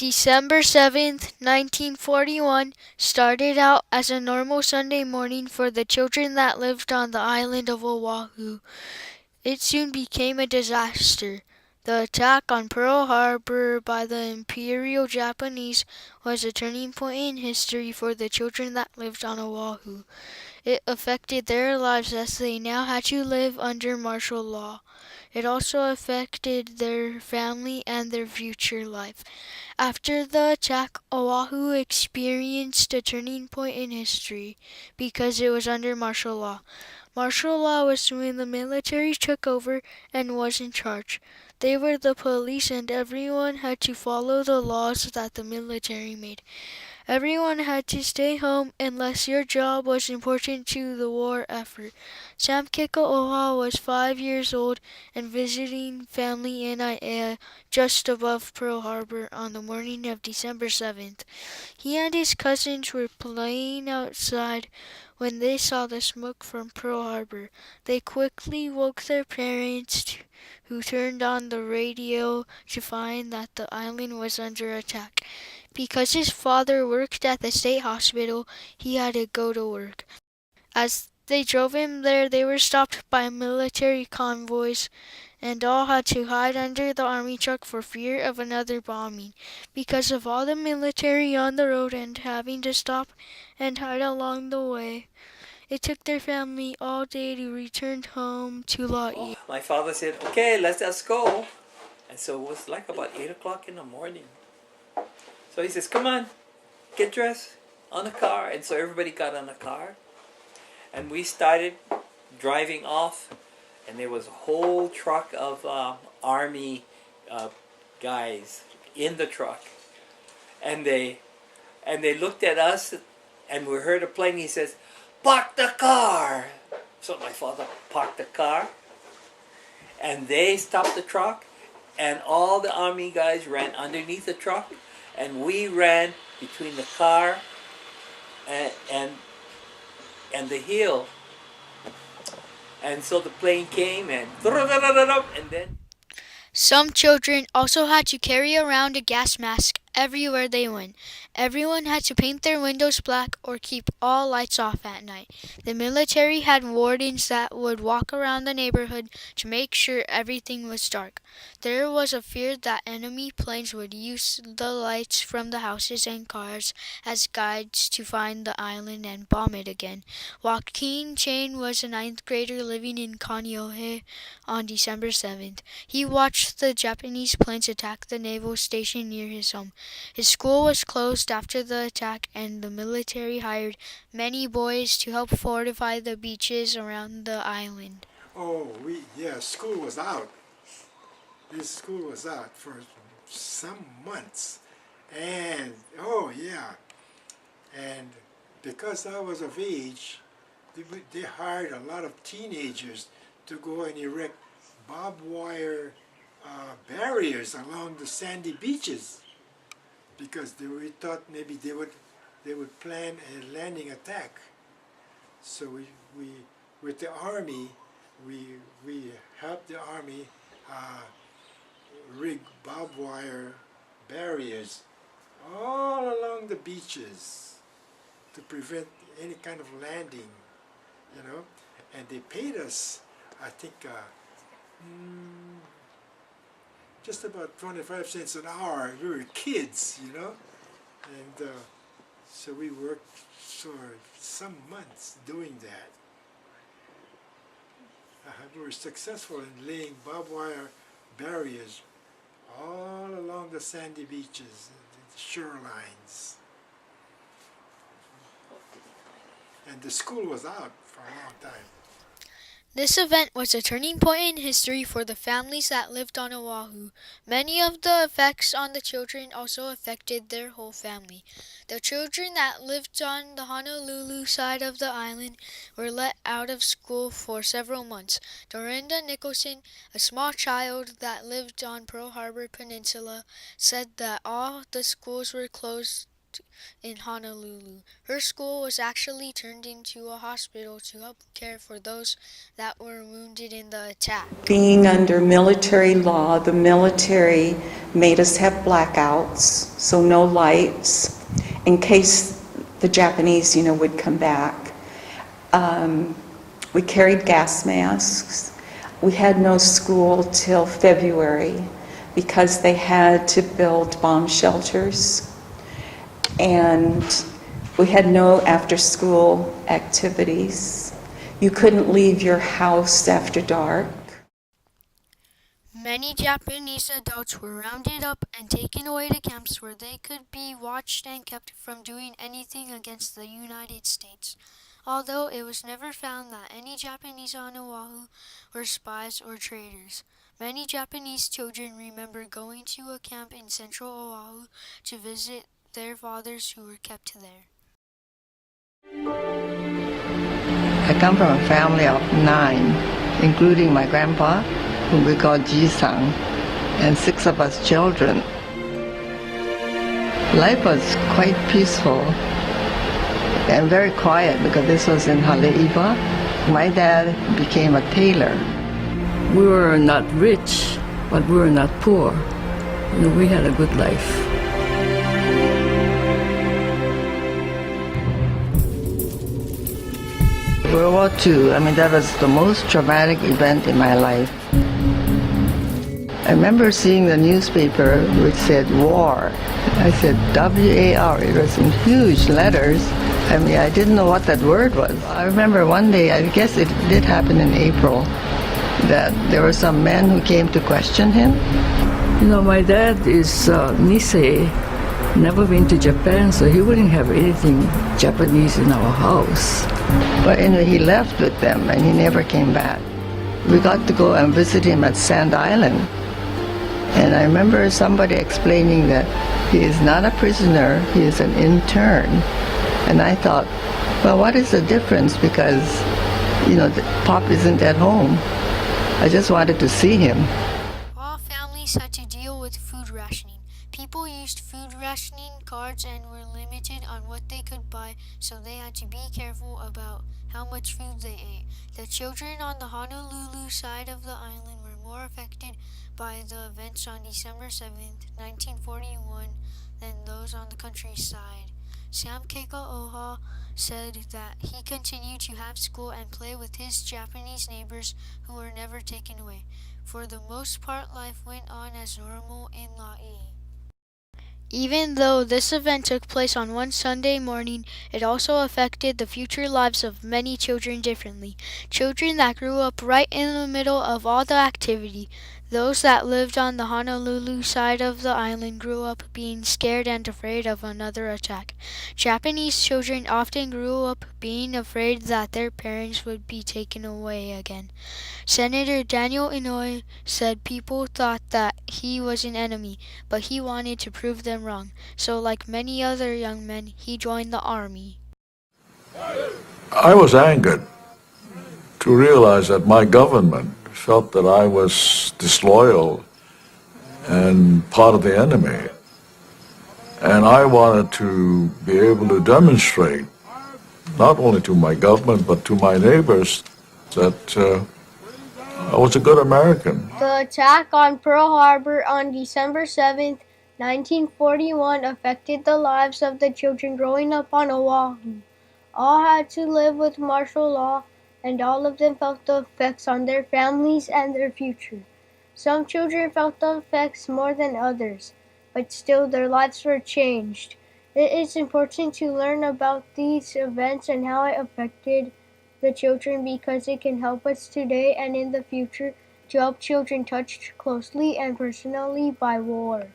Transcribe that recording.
December 7th, 1941 started out as a normal Sunday morning for the children that lived on the island of Oahu. It soon became a disaster. The attack on Pearl Harbor by the Imperial Japanese was a turning point in history for the children that lived on Oahu. It affected their lives as they now had to live under martial law. It also affected their family and their future life. After the attack, Oahu experienced a turning point in history because it was under martial law. Martial law was when the military took over and was in charge. They were the police and everyone had to follow the laws that the military made. Everyone had to stay home unless your job was important to the war effort. Sam Kekaoha was 5 years old and visiting family in Aiea just above Pearl Harbor on the morning of December 7th. He and his cousins were playing outside when they saw the smoke from Pearl Harbor. They quickly woke their parents, who turned on the radio to find that the island was under attack. Because his father worked at the state hospital, he had to go to work. As they drove him there, they were stopped by military convoys and all had to hide under the army truck for fear of another bombing. Because of all the military on the road and having to stop and hide along the way, it took their family all day to return home to La'i. My father said, okay, let us go. And so it was like about 8 o'clock in the morning. So he says, come on, get dressed on the car. And so everybody got on the car. And we started driving off. And there was a whole truck of army guys in the truck. And they looked at us and we heard a plane. He says, park the car. So my father parked the car. And they stopped the truck. And all the army guys ran underneath the truck. And we ran between the car and the hill. And so the plane came and then... Some children also had to carry around a gas mask everywhere they went. Everyone had to paint their windows black or keep all lights off at night. The military had wardens that would walk around the neighborhood to make sure everything was dark. There was a fear that enemy planes would use the lights from the houses and cars as guides to find the island and bomb it again. Joaquin Chain was a 9th grader living in Kaneohe on December 7th. He watched the Japanese planes attack the naval station near his home. His school was closed after the attack and the military hired many boys to help fortify the beaches around the island. School was out. This school was out for some months. And because I was of age, they hired a lot of teenagers to go and erect barbed wire barriers along the sandy beaches, because we thought maybe they would plan a landing attack. So we with the army, we helped the army rig barbed wire barriers all along the beaches to prevent any kind of landing, and they paid us, I think, just about 25 cents an hour. We were kids, and so we worked for some months doing that. We were successful in laying barbed wire barriers all along the sandy beaches, the shorelines. And the school was out for a long time. This event was a turning point in history for the families that lived on Oahu. Many of the effects on the children also affected their whole family. The children that lived on the Honolulu side of the island were let out of school for several months. Dorinda Nicholson, a small child that lived on Pearl Harbor Peninsula, said that all the schools were closed in Honolulu. Her school was actually turned into a hospital to help care for those that were wounded in the attack. Being under military law, the military made us have blackouts, so no lights, in case the Japanese, would come back. We carried gas masks. We had no school till February because they had to build bomb shelters. And we had no after-school activities. You couldn't leave your house after dark. Many Japanese adults were rounded up and taken away to camps where they could be watched and kept from doing anything against the United States, although it was never found that any Japanese on Oahu were spies or traitors. Many Japanese children remember going to a camp in central Oahu to visit their fathers who were kept there. I come from a family of 9, including my grandpa, whom we call Ji-san, and 6 of us children. Life was quite peaceful and very quiet because this was in Haleiwa. My dad became a tailor. We were not rich, but we were not poor. We had a good life. World War II, that was the most traumatic event in my life. I remember seeing the newspaper which said war. I said W-A-R. It was in huge letters. I didn't know what that word was. I remember one day, I guess it did happen in April, that there were some men who came to question him. My dad is Nisei, never been to Japan, so he wouldn't have anything Japanese in our house. But anyway, he left with them and he never came back. We got to go and visit him at Sand Island. And I remember somebody explaining that he is not a prisoner, he is an intern. And I thought, well, what is the difference? Because, Pop isn't at home. I just wanted to see him. All families had to deal with food rationing. People used food rationing cards and were limited on what they could buy, so they had to be careful about how much food they ate. The children on the Honolulu side of the island were more affected by the events on December 7th, 1941 than those on the countryside. Sam Keiko-Oha said that he continued to have school and play with his Japanese neighbors who were never taken away. For the most part, life went on as normal in La'i. Even though this event took place on one Sunday morning, it also affected the future lives of many children differently. Children that grew up right in the middle of all the activity. Those that lived on the Honolulu side of the island grew up being scared and afraid of another attack. Japanese children often grew up being afraid that their parents would be taken away again. Senator Daniel Inouye said people thought that he was an enemy, but he wanted to prove them wrong. So like many other young men, he joined the army. I was angered to realize that my government felt that I was disloyal and part of the enemy. And I wanted to be able to demonstrate, not only to my government, but to my neighbors, that I was a good American. The attack on Pearl Harbor on December 7th, 1941 affected the lives of the children growing up on Oahu. All had to live with martial law, and all of them felt the effects on their families and their future. Some children felt the effects more than others, but still their lives were changed. It is important to learn about these events and how it affected the children because it can help us today and in the future to help children touched closely and personally by war.